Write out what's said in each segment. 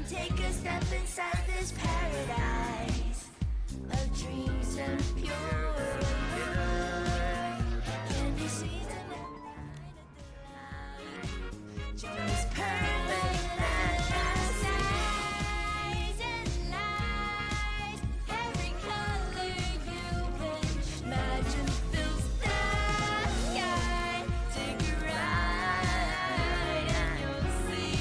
and take a step inside this paradise of dreams and pure. Candy sweet and delight. Just perfect last night and light. Every color you imagine fills the sky. Take a ride and you'll see.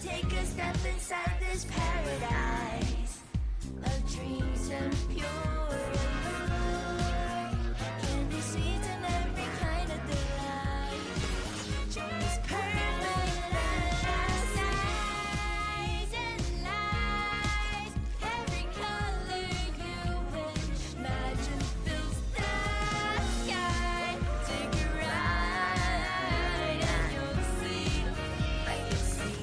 take a step inside this paradise of dreams and pure allure. Candy sweets and every kind of delight. Join this perfect fantasize and lies. Every color you wish, magic fills the sky. Take a ride and you'll see, like you'll see.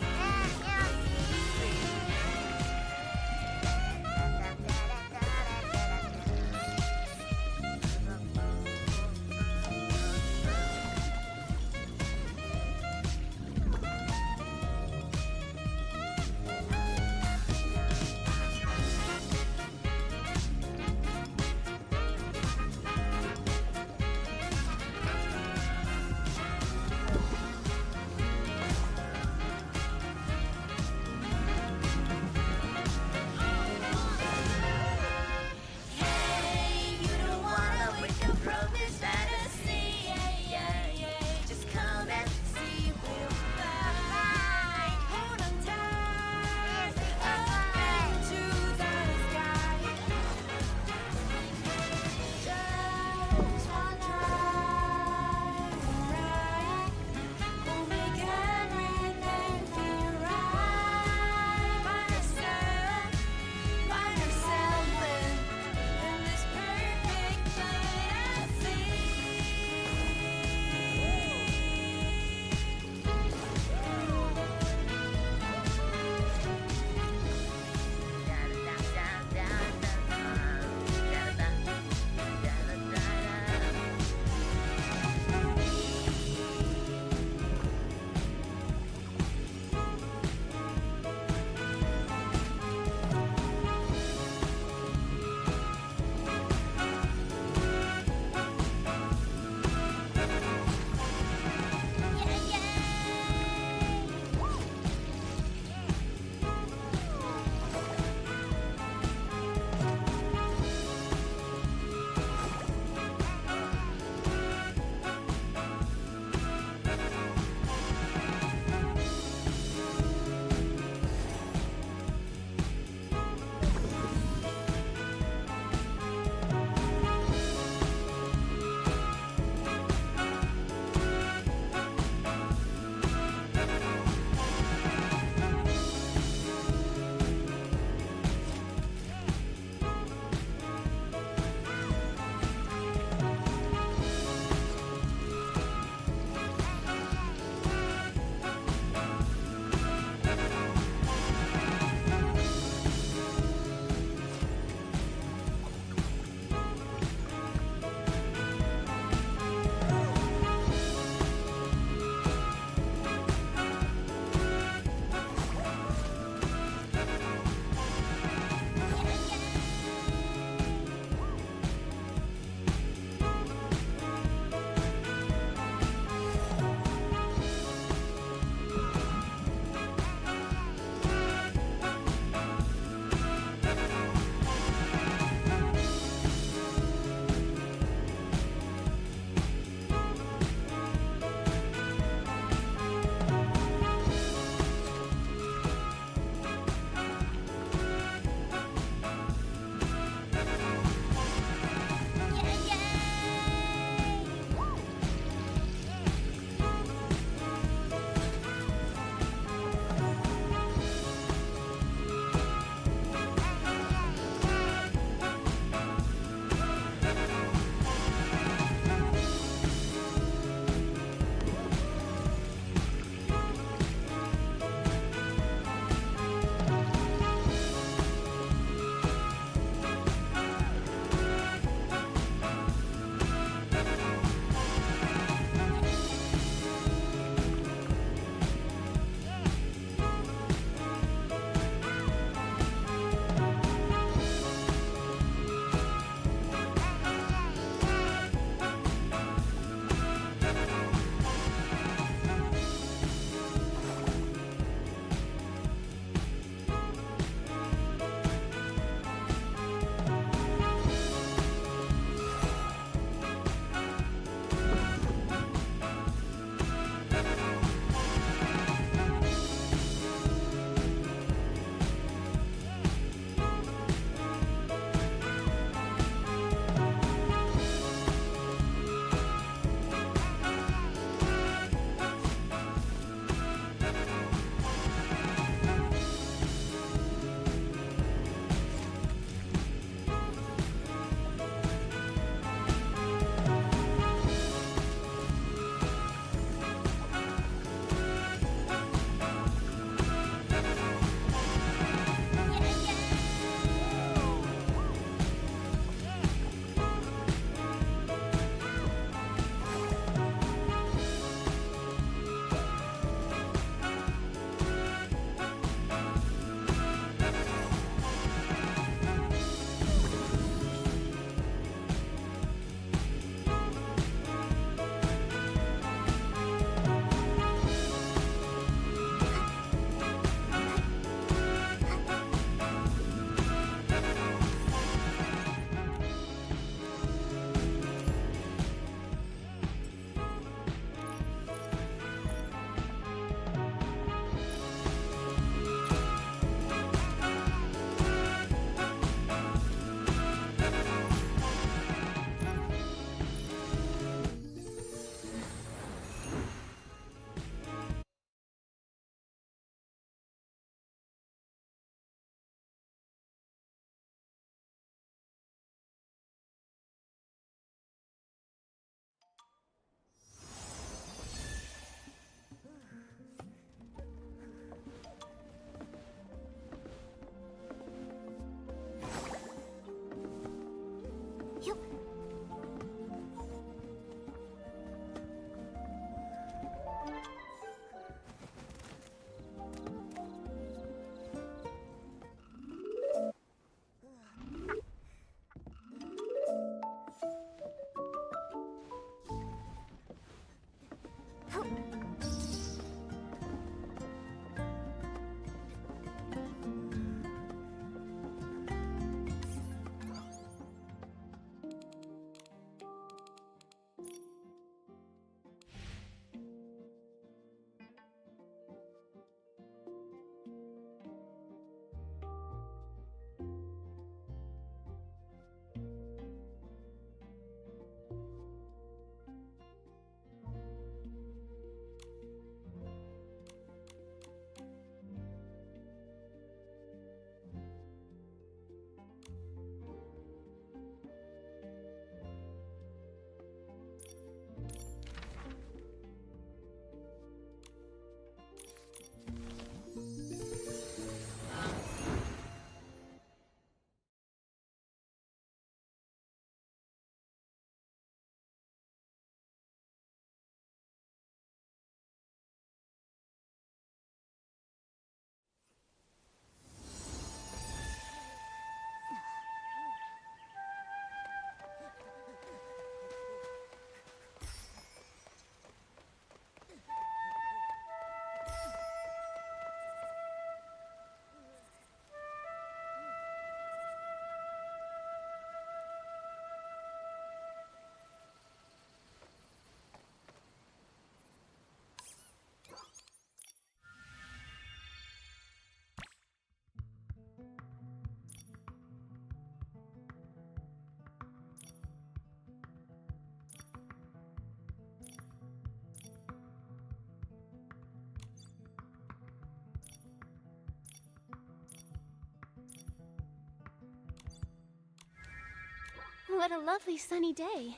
What a lovely sunny day.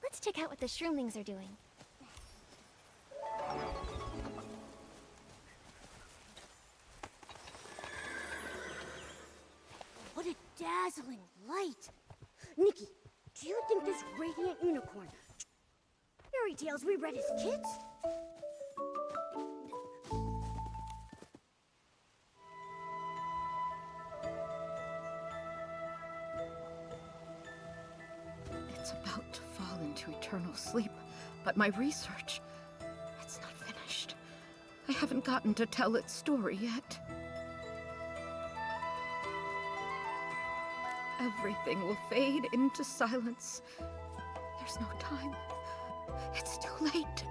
Let's check out what the shroomlings are doing. What a dazzling light! Nikki, do you think this radiant unicorn fairy tales we read as kids? It's about to fall into eternal sleep, but my research, it's not finished. I haven't gotten to tell its story yet. Everything will fade into silence. There's no time. It's too late.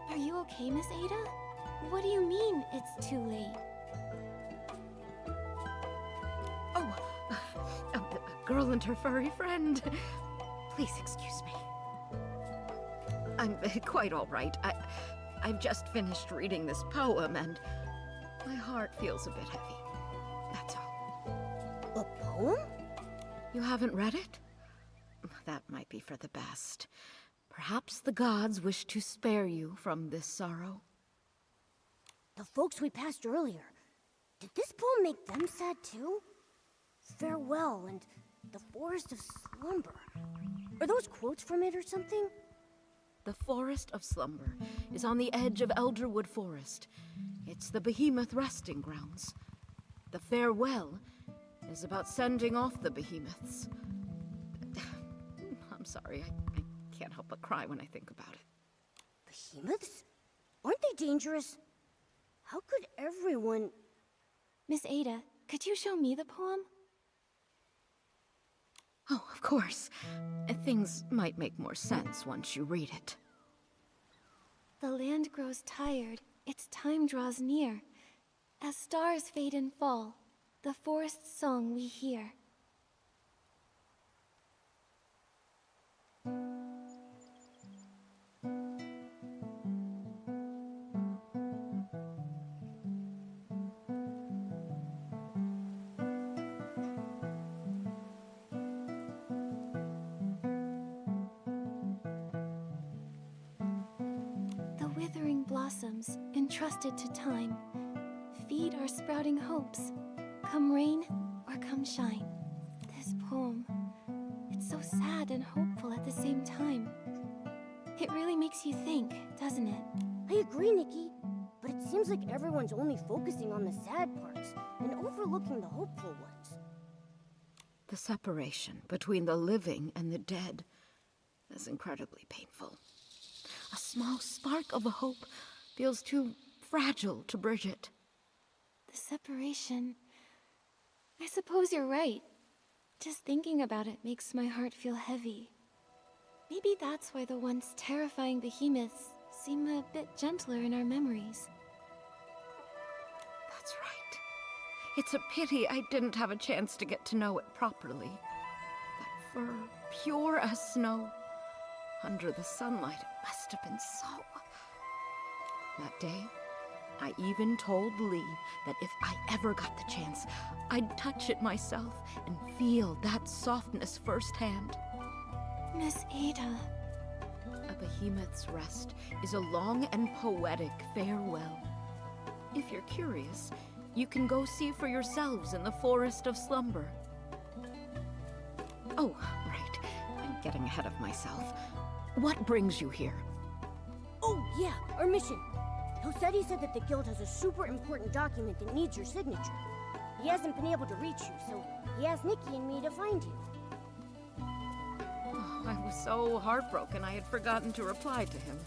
Are you okay, Miss Ada? What do you mean, it's too late? Oh, a girl and her furry friend. Please excuse me. I'm quite all right. I've just finished reading this poem and my heart feels a bit heavy. That's all. A poem? You haven't read it? That might be for the best. Perhaps the gods wish to spare you from this sorrow. The folks we passed earlier. Did this poem make them sad too? Farewell and the forest of slumber. Are those quotes from it or something? The Forest of Slumber is on the edge of Elderwood Forest. It's the behemoth resting grounds. The farewell is about sending off the behemoths. I'm sorry, I can't help but cry when I think about it. Behemoths? Aren't they dangerous? How could everyone... Miss Ada, could you show me the poem? Oh, of course. Things might make more sense once you read it. The land grows tired, its time draws near. As stars fade and fall, the forest's song we hear. The withering blossoms, entrusted to time, feed our sprouting hopes, come rain or come shine. This poem, it's so sad and hopeful at the same time. It really makes you think, doesn't it? I agree, Nikki. But it seems like everyone's only focusing on the sad parts and overlooking the hopeful ones. The separation between the living and the dead is incredibly painful. A small spark of a hope feels too fragile to bridge it. The separation... I suppose you're right. Just thinking about it makes my heart feel heavy. Maybe that's why the once terrifying behemoths seem a bit gentler in our memories. That's right. It's a pity I didn't have a chance to get to know it properly. That fur, pure as snow. Under the sunlight, it must have been so... That day, I even told Lee that if I ever got the chance, I'd touch it myself and feel that softness firsthand. Miss Ada... A behemoth's rest is a long and poetic farewell. If you're curious, you can go see for yourselves in the Forest of Slumber. Oh, right. I'm getting ahead of myself. What brings you here? Oh, yeah, our mission. Hosetti said that the guild has a super important document that needs your signature. He hasn't been able to reach you, so he asked Nikki and me to find you. Oh, I was so heartbroken I had forgotten to reply to him.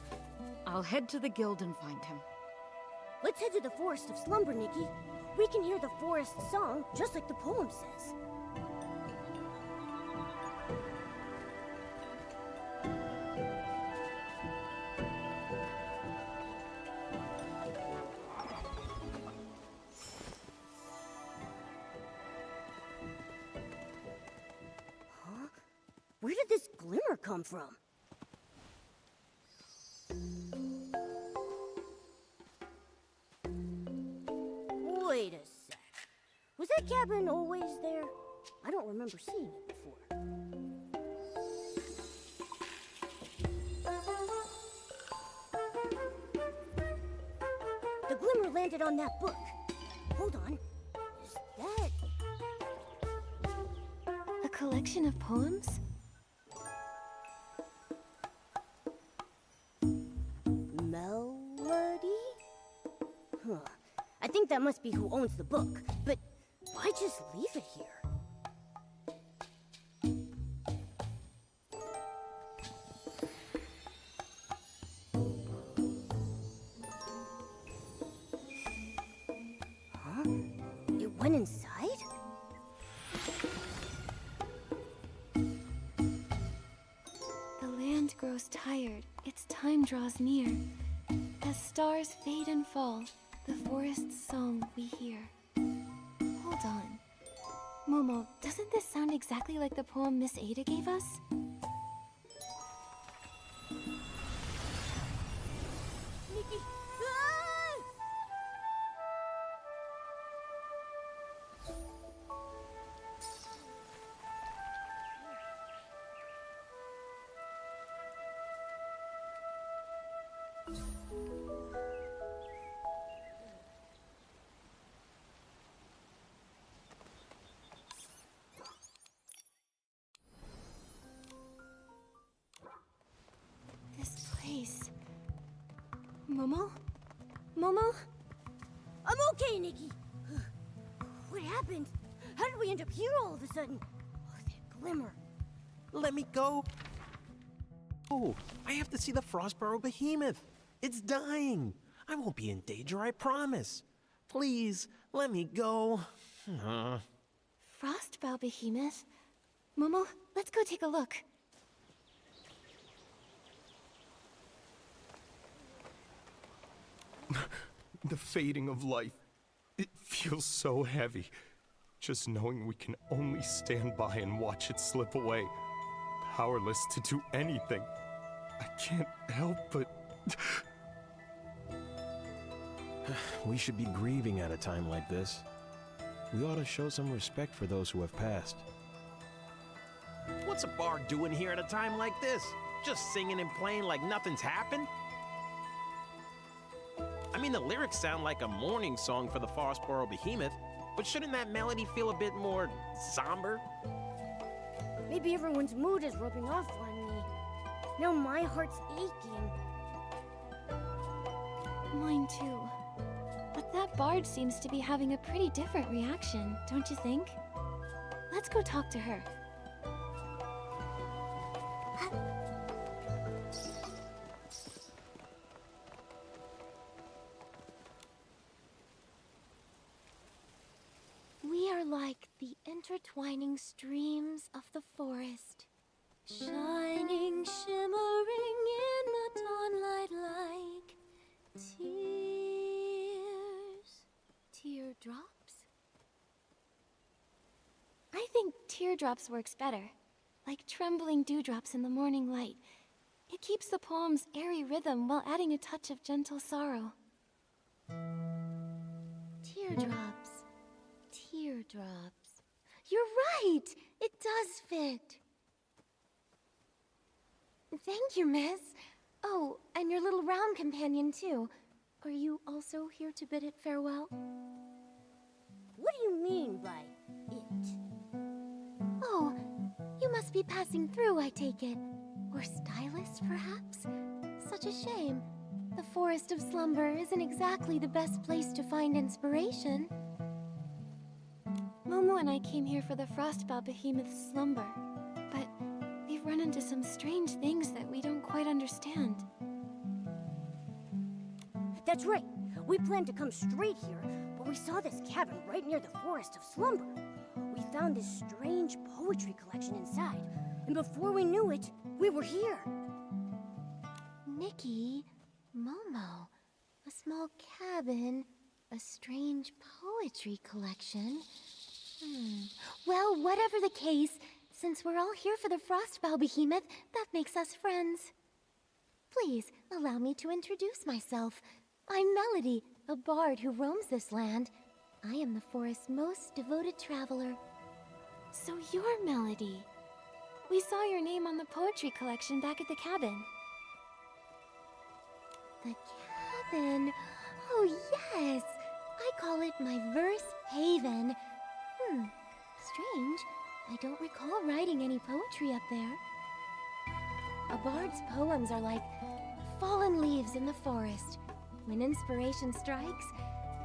I'll head to the guild and find him. Let's head to the Forest of Slumber, Nikki. We can hear the forest song just like the poem says. Huh? Where did this glimmer come from? Wait a sec. Was that cabin always there? I don't remember seeing it before. landed on that book. Hold on. Is that... A collection of poems? Melody? Huh. I think that must be who owns the book, but why just leave it here? Huh? It went inside? The land grows tired. Its time draws near. As stars fade and fall, the forest's song we hear. Hold on. Momo, doesn't this sound exactly like the poem Miss Ada gave us? Nikki! Ah! This place. Momo? Momo? I'm okay, Nikki. What happened? How did we end up here all of a sudden? Oh, that glimmer. Let me go. Oh, I have to see the Frostborough behemoth. It's dying. I won't be in danger, I promise. Please, let me go. Frostbow behemoth? Momo, let's go take a look. The fading of life. It feels so heavy. Just knowing we can only stand by and watch it slip away. Powerless to do anything. I can't help but... We should be grieving at a time like this. We ought to show some respect for those who have passed. What's a bard doing here at a time like this? Just singing and playing like nothing's happened? I mean, the lyrics sound like a mourning song for the Frostborough behemoth, but shouldn't that melody feel a bit more somber? Maybe everyone's mood is rubbing off on me. Now my heart's aching. Mine too. But that bard seems to be having a pretty different reaction, don't you think? Let's go talk to her. We are like the intertwining streams of the forest, shining, shimmering in the dawnlight like tears. Teardrops? I think teardrops works better, like trembling dewdrops in the morning light. It keeps the poem's airy rhythm while adding a touch of gentle sorrow. Teardrops. Teardrops. You're right! It does fit. Thank you, miss. Oh, and your little round companion, too. Are you also here to bid it farewell? What do you mean by it? Oh, you must be passing through, I take it. Or stylist, perhaps? Such a shame. The Forest of Slumber isn't exactly the best place to find inspiration. Momo and I came here for the Frostbow Behemoth's slumber, but we've run into some strange things that we don't quite understand. That's right. We planned to come straight here, but we saw this cabin right near the Forest of Slumber. We found this strange poetry collection inside, and before we knew it, we were here. Nikki, Momo, a small cabin, a strange poetry collection. Well, whatever the case, since we're all here for the Frostbow Behemoth, that makes us friends. Please, allow me to introduce myself. I'm Melody, a bard who roams this land. I am the forest's most devoted traveler. So you're Melody. We saw your name on the poetry collection back at the cabin. The cabin? Oh, yes! I call it my verse haven. Strange. I don't recall writing any poetry up there. A bard's poems are like fallen leaves in the forest. When inspiration strikes,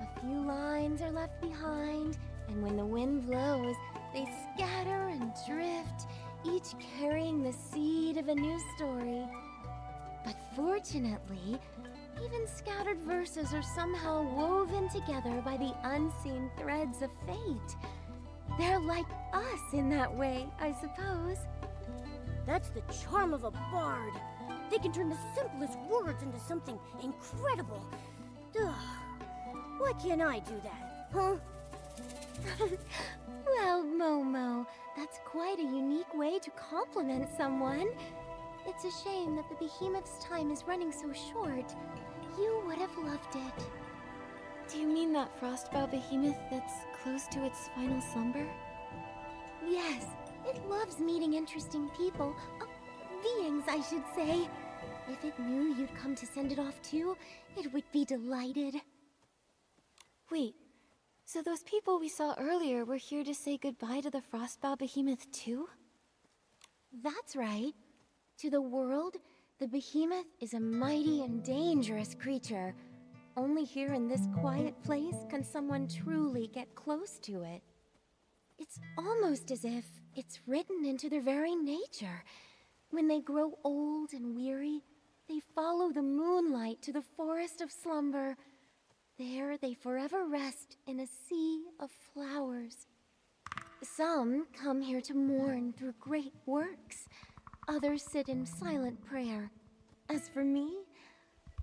a few lines are left behind, and when the wind blows, they scatter and drift, each carrying the seed of a new story. But fortunately, even scattered verses are somehow woven together by the unseen threads of fate. They're like us in that way, I suppose. That's the charm of a bard. They can turn the simplest words into something incredible. Ugh. Why can't I do that, huh? Well, Momo, that's quite a unique way to compliment someone. It's a shame that the behemoth's time is running so short. You would have loved it. Do you mean that frostbow behemoth that's close to its final slumber? Yes, it loves meeting interesting people. Beings, I should say. If it knew you'd come to send it off too, it would be delighted. Wait, so those people we saw earlier were here to say goodbye to the frostbow behemoth too? That's right. To the world, the behemoth is a mighty and dangerous creature. Only here in this quiet place can someone truly get close to it. It's almost as if it's written into their very nature. When they grow old and weary, they follow the moonlight to the forest of slumber. There they forever rest in a sea of flowers. Some come here to mourn through great works. Others sit in silent prayer. As for me,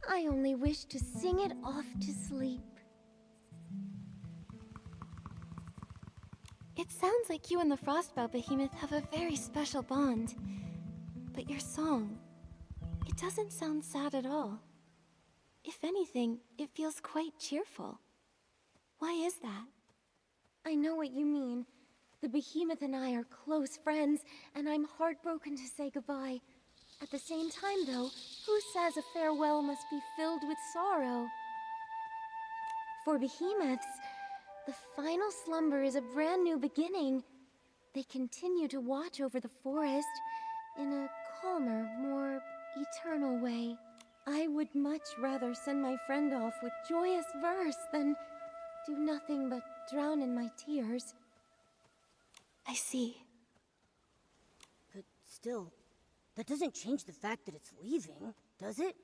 I only wish to sing it off to sleep. It sounds like you and the frostbow behemoth have a very special bond. But your song, it doesn't sound sad at all. If anything, it feels quite cheerful. Why is that? I know what you mean. The behemoth and I are close friends, and I'm heartbroken to say goodbye. At the same time, though, who says a farewell must be filled with sorrow? For behemoths, the final slumber is a brand new beginning. They continue to watch over the forest in a calmer, more eternal way. I would much rather send my friend off with joyous verse than do nothing but drown in my tears. I see. But still, that doesn't change the fact that it's leaving, does it?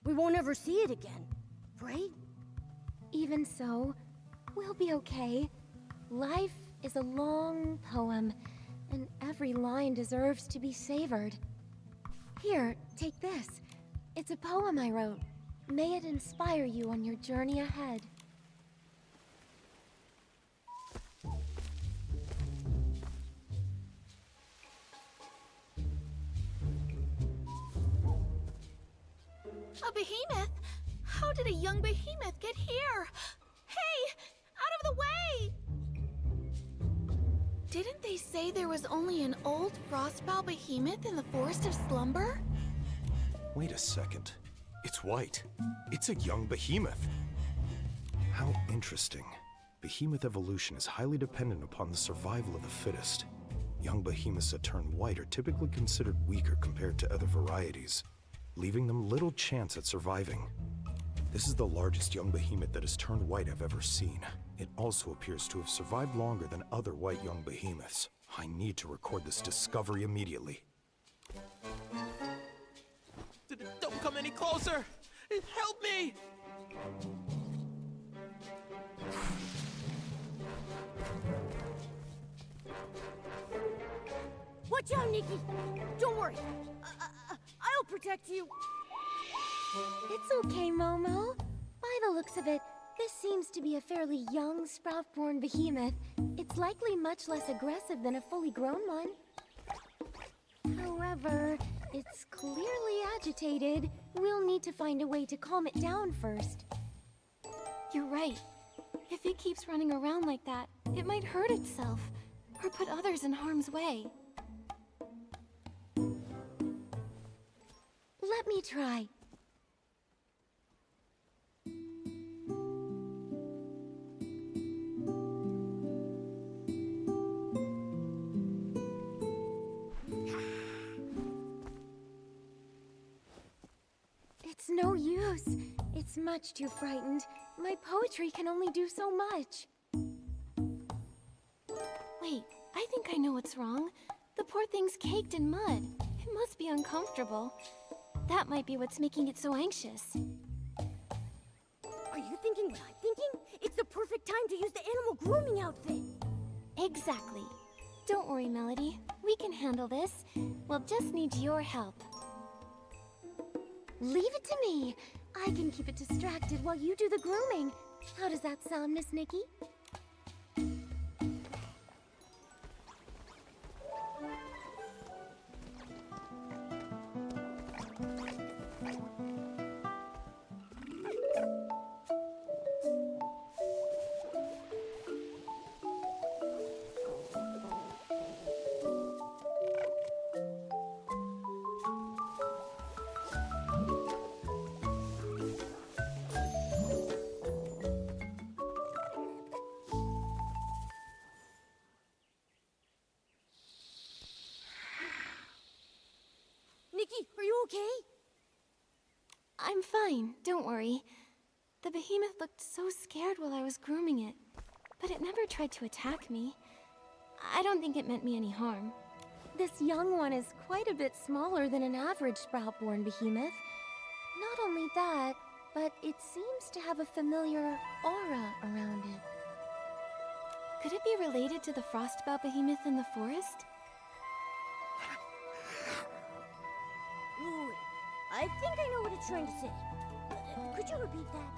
We won't ever see it again, right? Even so, we'll be okay. Life is a long poem, and every line deserves to be savored. Here, take this. It's a poem I wrote. May it inspire you on your journey ahead. A behemoth? How did a young behemoth get here? Hey! Out of the way! Didn't they say there was only an old frostbow behemoth in the Forest of Slumber? Wait a second. It's white. It's a young behemoth. How interesting. Behemoth evolution is highly dependent upon the survival of the fittest. Young behemoths that turn white are typically considered weaker compared to other varieties, leaving them little chance at surviving. This is the largest young behemoth that has turned white I've ever seen. It also appears to have survived longer than other white young behemoths. I need to record this discovery immediately. Don't come any closer! Help me! Watch out, Nikki! Don't worry. I'll protect you. It's okay, Momo. By the looks of it, this seems to be a fairly young, sprout-born behemoth. It's likely much less aggressive than a fully grown one. However, it's clearly agitated. We'll need to find a way to calm it down first. You're right. If it keeps running around like that, it might hurt itself, or put others in harm's way. Let me try. It's no use. It's much too frightened. My poetry can only do so much. Wait, I think I know what's wrong. The poor thing's caked in mud. It must be uncomfortable. That might be what's making it so anxious. Are you thinking what I'm thinking? It's the perfect time to use the animal grooming outfit. Exactly. Don't worry, Melody. We can handle this. We'll just need your help. Leave it to me. I can keep it distracted while you do the grooming. How does that sound, Miss Nikki? Nikki, are you okay? I'm fine, don't worry. The behemoth looked so scared while I was grooming it, but it never tried to attack me. I don't think it meant me any harm. This young one is quite a bit smaller than an average sprout-born behemoth. Not only that, but it seems to have a familiar aura around it. Could it be related to the frostbow behemoth in the forest? Wait, I think I know what it's trying to say. Could you repeat that?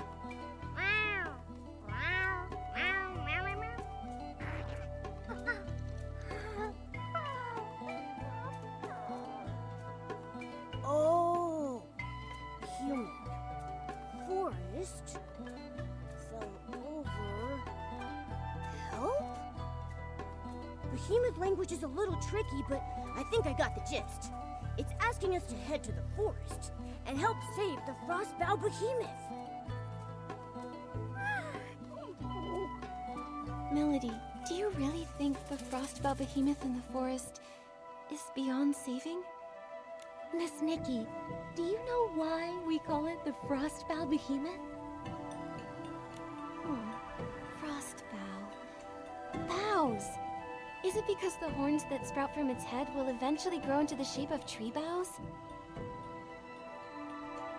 Oh, human. Forest. Fell over. Help? Behemoth language is a little tricky, but I think I got the gist. It's asking us to head to the forest and help save the frostbow behemoth. Melody, do you really think the frostbow behemoth in the forest is beyond saving? Miss Nikki, do you know why we call it the frostbow behemoth? Frostbow. Boughs! Is it because the horns that sprout from its head will eventually grow into the shape of tree boughs?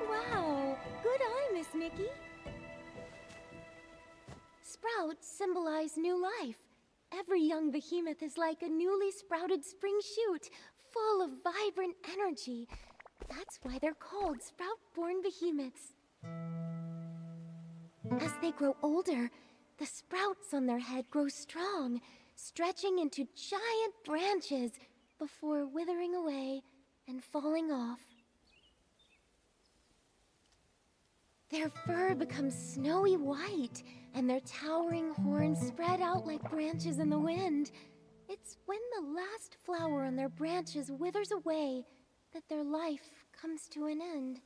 Wow! Good eye, Miss Nikki! Sprouts symbolize new life. Every young behemoth is like a newly sprouted spring shoot, full of vibrant energy. That's why they're called sprout-born behemoths. As they grow older, the sprouts on their head grow strong, stretching into giant branches before withering away and falling off. Their fur becomes snowy white, and their towering horns spread out like branches in the wind. It's when the last flower on their branches withers away that their life comes to an end.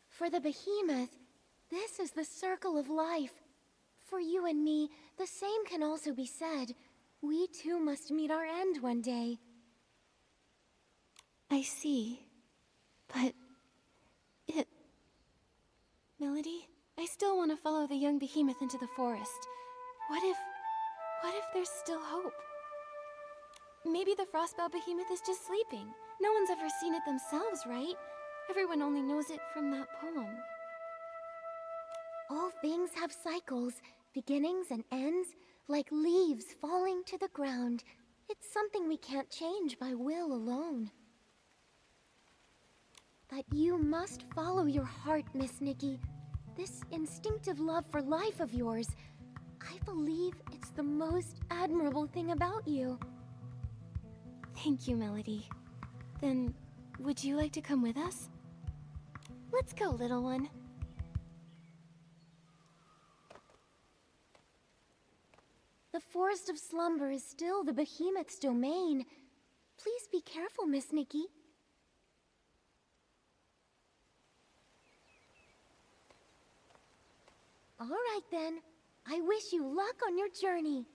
For the behemoth, this is the circle of life. For you and me, the same can also be said. We too must meet our end one day. I see. But... Melody, I still want to follow the young behemoth into the forest. What if there's still hope? Maybe the frostbow behemoth is just sleeping. No one's ever seen it themselves, right? Everyone only knows it from that poem. All things have cycles, beginnings and ends, like leaves falling to the ground. It's something we can't change by will alone. But you must follow your heart, Miss Nikki. This instinctive love for life of yours, I believe it's the most admirable thing about you. Thank you, Melody. Then, would you like to come with us? Let's go, little one. The Forest of Slumber is still the behemoth's domain. Please be careful, Miss Nikki. All right, then. I wish you luck on your journey.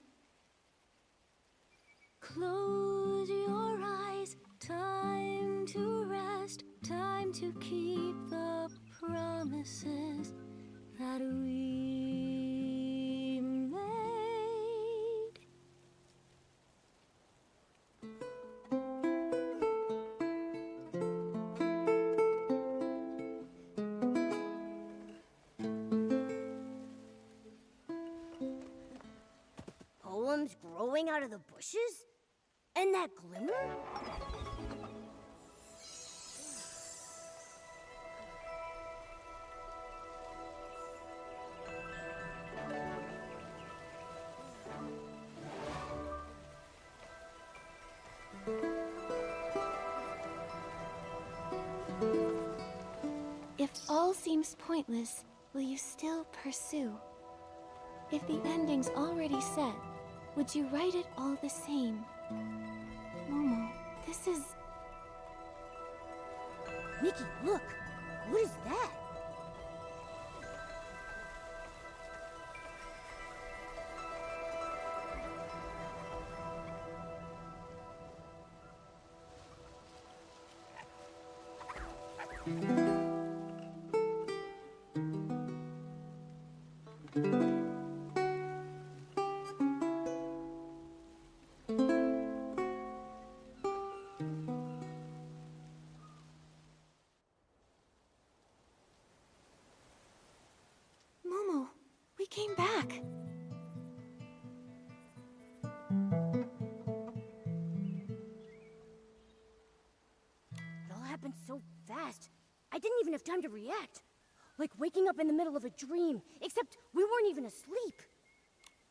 Close your eyes, time to rest. last time to keep the promises that we made. Poems growing out of the bushes? And that glimmer? If all seems pointless, will you still pursue? If the ending's already set, would you write it all the same? Momo, this is... Nikki, look! What is that? Momo, we came back. It all happened so fast. I didn't even have time to react. Like waking up in the middle of a dream, except we weren't even asleep.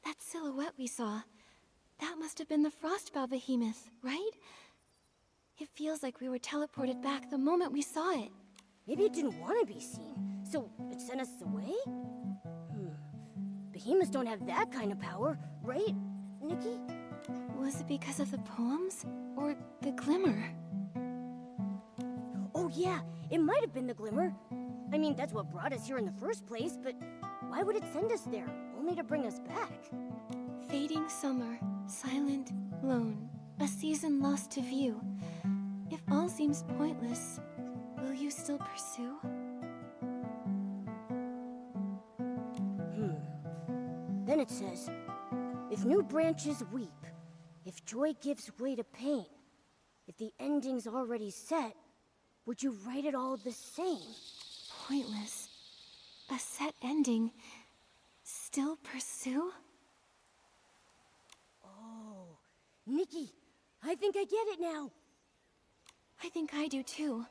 That silhouette we saw, that must have been the Frostbow behemoth, right? It feels like we were teleported back the moment we saw it. Maybe it didn't want to be seen, so it sent us away? Behemoths don't have that kind of power, right, Nikki? Was it because of the poems? Or the glimmer? Oh yeah, it might have been the glimmer. I mean, that's what brought us here in the first place, but why would it send us there, only to bring us back? Fading summer, silent, lone, a season lost to view. If all seems pointless, will you still pursue? Then it says, if new branches weep, if joy gives way to pain, if the ending's already set, would you write it all the same? Pointless. A set ending. Still pursue? Oh, Nikki, I think I get it now. I think I do too.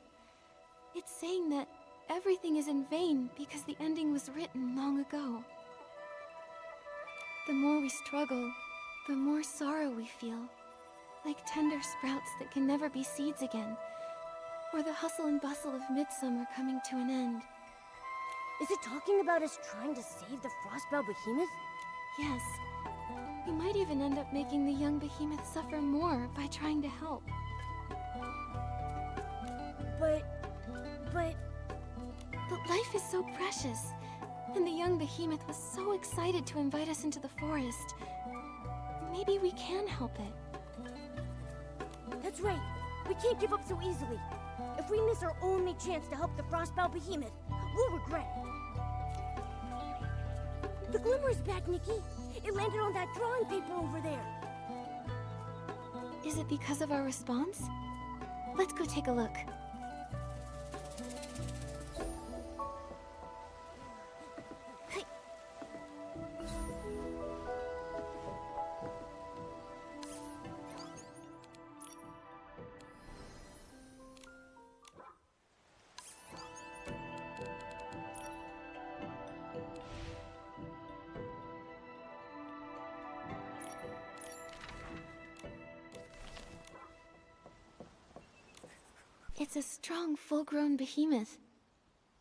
It's saying that everything is in vain because the ending was written long ago. The more we struggle, the more sorrow we feel. Like tender sprouts that can never be seeds again. Or the hustle and bustle of midsummer coming to an end. Is it talking about us trying to save the Frostbow behemoth? Yes. We might even end up making the young behemoth suffer more by trying to help. But... But life is so precious. And the young behemoth was so excited to invite us into the forest. Maybe we can help it. That's right. We can't give up so easily. If we miss our only chance to help the Frostbow behemoth, we'll regret it. The glimmer's back, Nikki. It landed on that drawing paper over there. Is it because of our response? Let's go take a look. It's a strong, full-grown behemoth.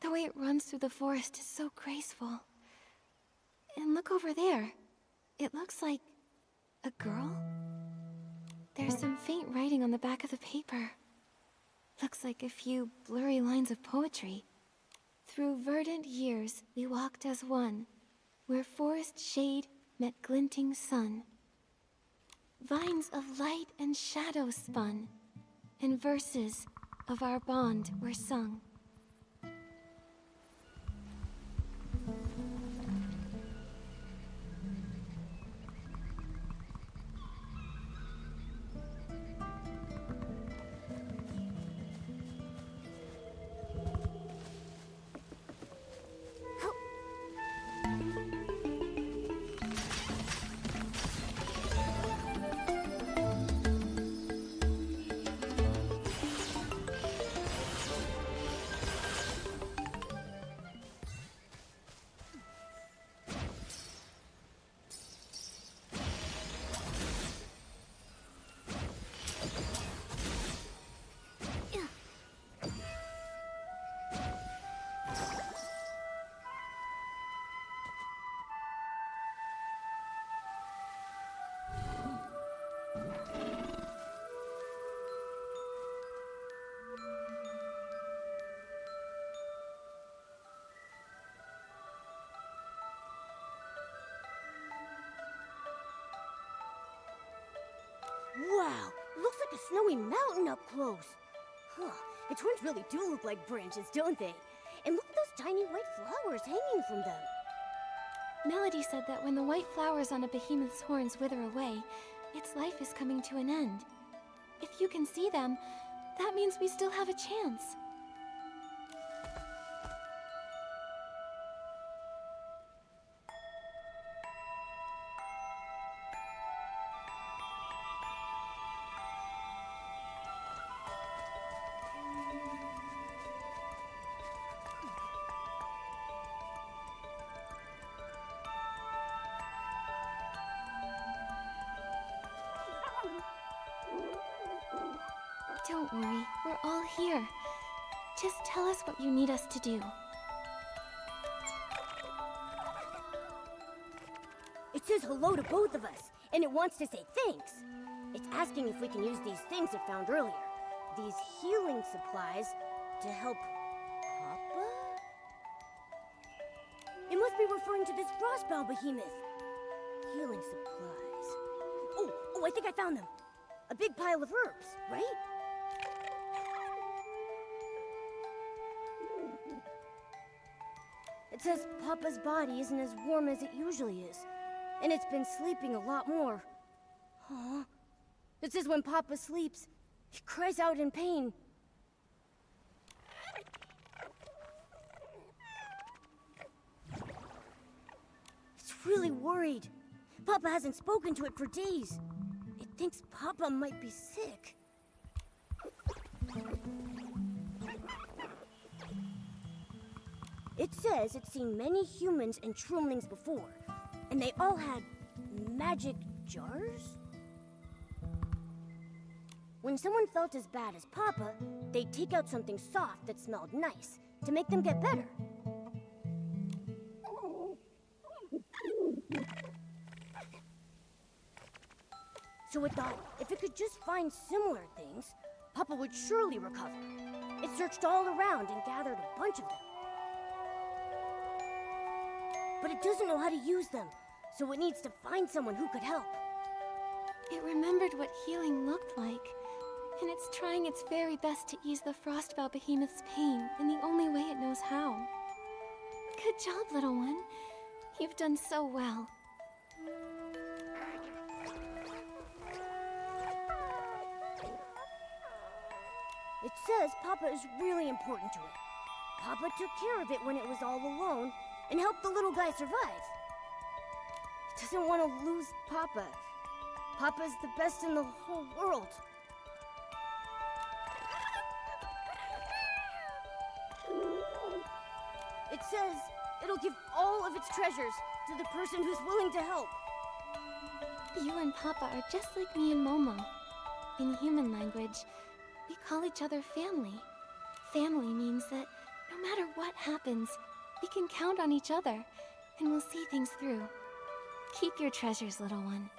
The way it runs through the forest is so graceful. And look over there. It looks like a girl? There's some faint writing on the back of the paper. Looks like a few blurry lines of poetry. Through verdant years we walked as one, where forest shade met glinting sun. Vines of light and shadow spun, and verses of our bond were sung. Wow, looks like a snowy mountain up close. Huh, its horns really do look like branches, don't they? And look at those tiny white flowers hanging from them. Melody said that when the white flowers on a behemoth's horns wither away, its life is coming to an end. If you can see them, that means we still have a chance. Don't worry, we're all here. Just tell us what you need us to do. It says hello to both of us, and it wants to say thanks. It's asking if we can use these things it found earlier. These healing supplies to help Papa? It must be referring to this frostbound behemoth. Healing supplies. Oh, I think I found them. A big pile of herbs, right? It says Papa's body isn't as warm as it usually is, and it's been sleeping a lot more. Huh? It says when Papa sleeps, he cries out in pain. It's really worried. Papa hasn't spoken to it for days. It thinks Papa might be sick. It says it's seen many humans and Troomlings before, and they all had magic jars? When someone felt as bad as Papa, they'd take out something soft that smelled nice to make them get better. So it thought if it could just find similar things, Papa would surely recover. It searched all around and gathered a bunch of them. But it doesn't know how to use them, so it needs to find someone who could help. It remembered what healing looked like, and it's trying its very best to ease the Frostbow Behemoth's pain in the only way it knows how. Good job, little one. You've done so well. It says Papa is really important to it. Papa took care of it when it was all alone and helped the little guy survive. It doesn't want to lose Papa. Papa's the best in the whole world. It says it'll give all of its treasures to the person who's willing to help. You and Papa are just like me and Momo. In human language, we call each other family. Family means that no matter what happens, we can count on each other, and we'll see things through. Keep your treasures, little one.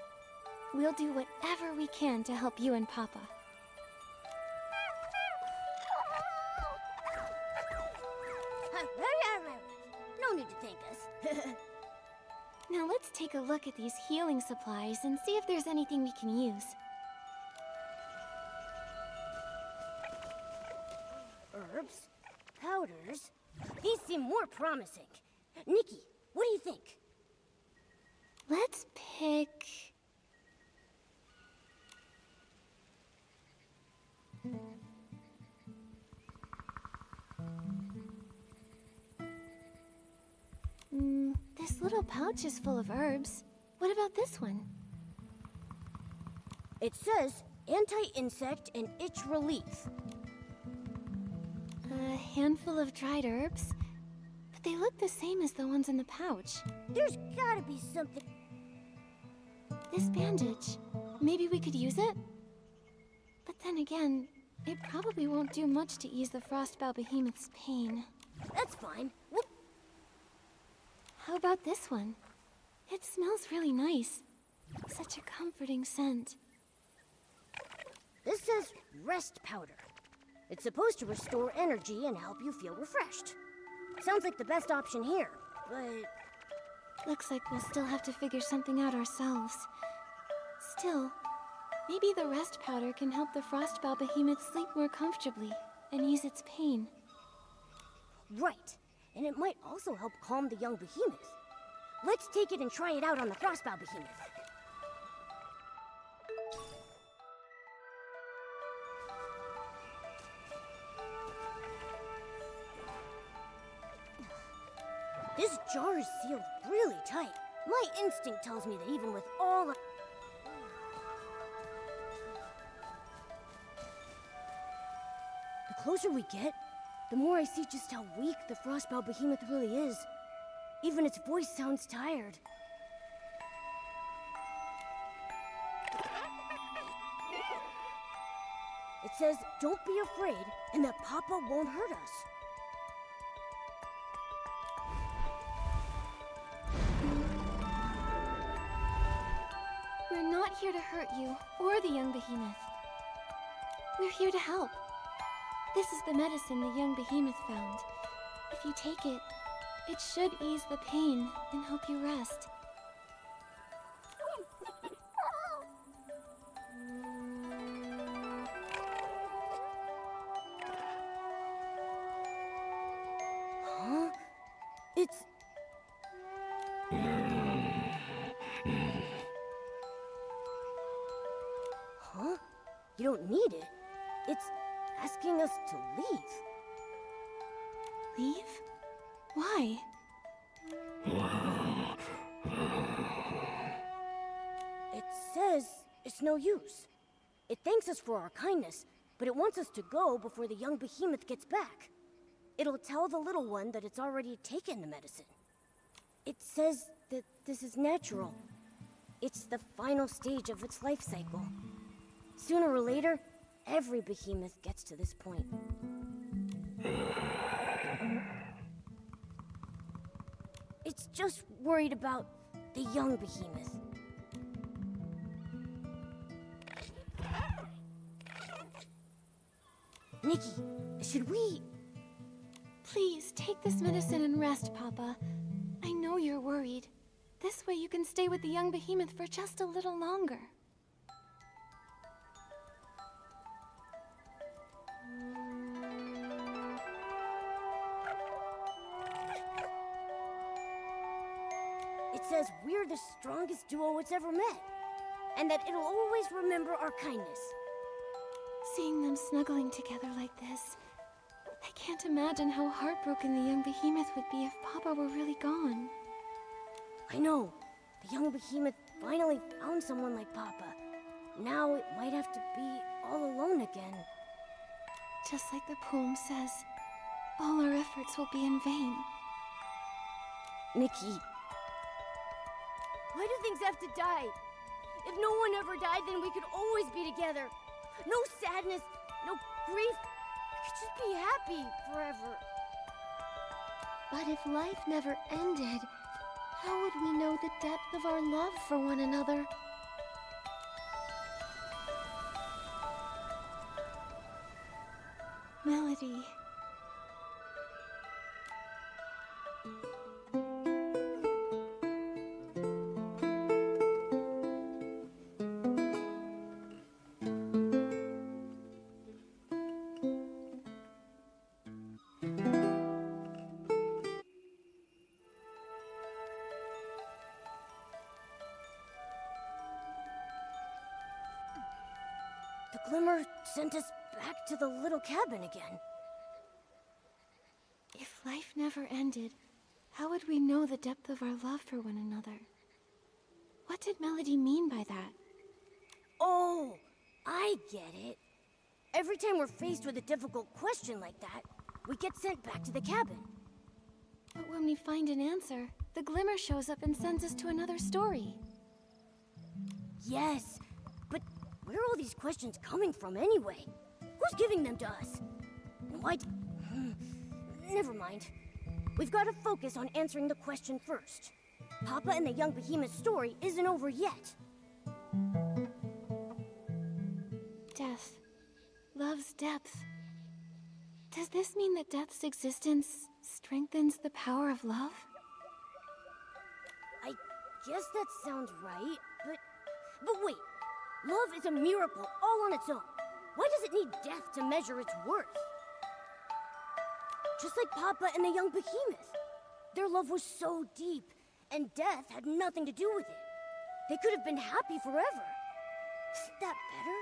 We'll do whatever we can to help you and Papa. No need to thank us. Now let's take a look at these healing supplies and see if there's anything we can use. daggers. These seem more promising. Nikki, what do you think? Let's pick... this little pouch is full of herbs. What about this one? It says anti-insect and itch relief. A handful of dried herbs? But they look the same as the ones in the pouch. There's gotta be something. This bandage, maybe we could use it? But then again, it probably won't do much to ease the Frostbow Behemoth's pain. That's fine. How about this one? It smells really nice. Such a comforting scent. This says rest powder. It's supposed to restore energy and help you feel refreshed. Sounds like the best option here, but... Looks like we'll still have to figure something out ourselves. Still, maybe the rest powder can help the Frostbow Behemoth sleep more comfortably and ease its pain. Right. And it might also help calm the young behemoth. Let's take it and try it out on the Frostbow Behemoth. This jar is sealed really tight. My instinct tells me that even with all the... The closer we get, the more I see just how weak the Frostbow Behemoth really is. Even its voice sounds tired. It says, don't be afraid, and that Papa won't hurt us. We're not here to hurt you, or the young behemoth. We're here to help. This is the medicine the young behemoth found. If you take it, it should ease the pain and help you rest. Huh? It's... Huh? You don't need it. It's asking us to leave. Leave? Why? It says it's no use. It thanks us for our kindness, but it wants us to go before the young behemoth gets back. It'll tell the little one that it's already taken the medicine. It says that this is natural. It's the final stage of its life cycle. Sooner or later, every behemoth gets to this point. It's just worried about the young behemoth. Nikki, should we... Please, take this medicine and rest, Papa. I know you're worried. This way you can stay with the young behemoth for just a little longer. It says we're the strongest duo it's ever met, and that it'll always remember our kindness. Seeing them snuggling together like this, I can't imagine how heartbroken the young behemoth would be if Papa were really gone. I know. The young behemoth finally found someone like Papa. Now it might have to be all alone again. Just like the poem says, all our efforts will be in vain. Nikki. Why do things have to die? If no one ever died, then we could always be together. No sadness, no grief. We could just be happy forever. But if life never ended, how would we know the depth of our love for one another? Melody. Glimmer sent us back to the little cabin again. If life never ended, how would we know the depth of our love for one another? What did Melody mean by that? Oh, I get it. Every time we're faced with a difficult question like that, we get sent back to the cabin. But when we find an answer, the Glimmer shows up and sends us to another story. Yes, but where are all these questions coming from anyway? Who's giving them to us? And why Never mind. We've got to focus on answering the question first. Papa and the young behemoth story isn't over yet. Death. Love's depth. Does this mean that death's existence strengthens the power of love? I guess that sounds right, but wait. Love is a miracle all on its own. Why does it need death to measure its worth? Just like Papa and the young behemoth. Their love was so deep, and death had nothing to do with it. They could have been happy forever. Isn't that better?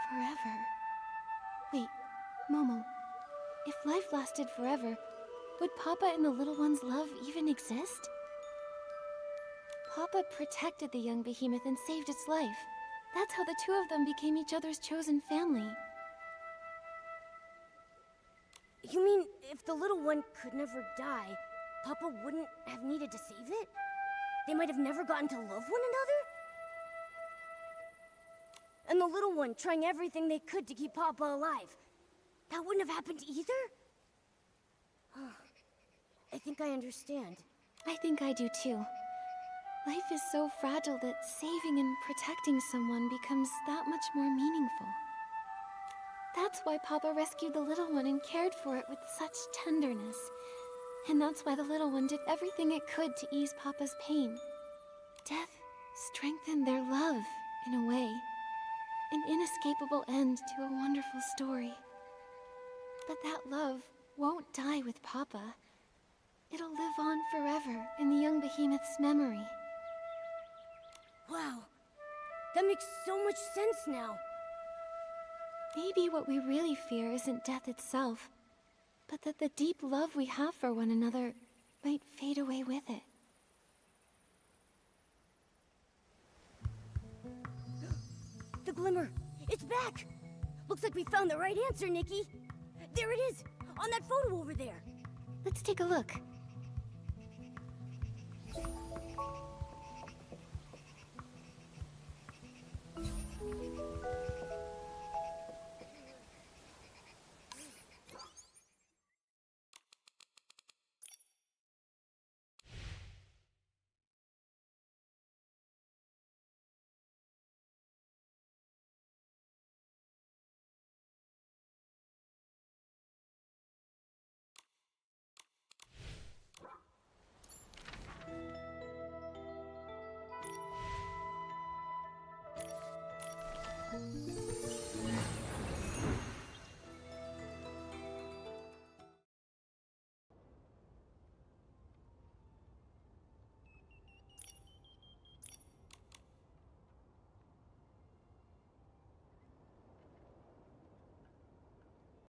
Forever. Wait, Momo. If life lasted forever, would Papa and the little one's love even exist? Papa protected the young behemoth and saved its life. That's how the two of them became each other's chosen family. You mean if the little one could never die, Papa wouldn't have needed to save it? They might have never gotten to love one another? And the little one trying everything they could to keep Papa alive. That wouldn't have happened either? I think I understand. I think I do too. Life is so fragile that saving and protecting someone becomes that much more meaningful. That's why Papa rescued the little one and cared for it with such tenderness. And that's why the little one did everything it could to ease Papa's pain. Death strengthened their love, in a way. An inescapable end to a wonderful story. But that love won't die with Papa. It'll live on forever in the young behemoth's memory. Wow, that makes so much sense now. Maybe what we really fear isn't death itself, but that the deep love we have for one another might fade away with it. The glimmer, it's back! Looks like we found the right answer, Nikki. There it is, on that photo over there. Let's take a look.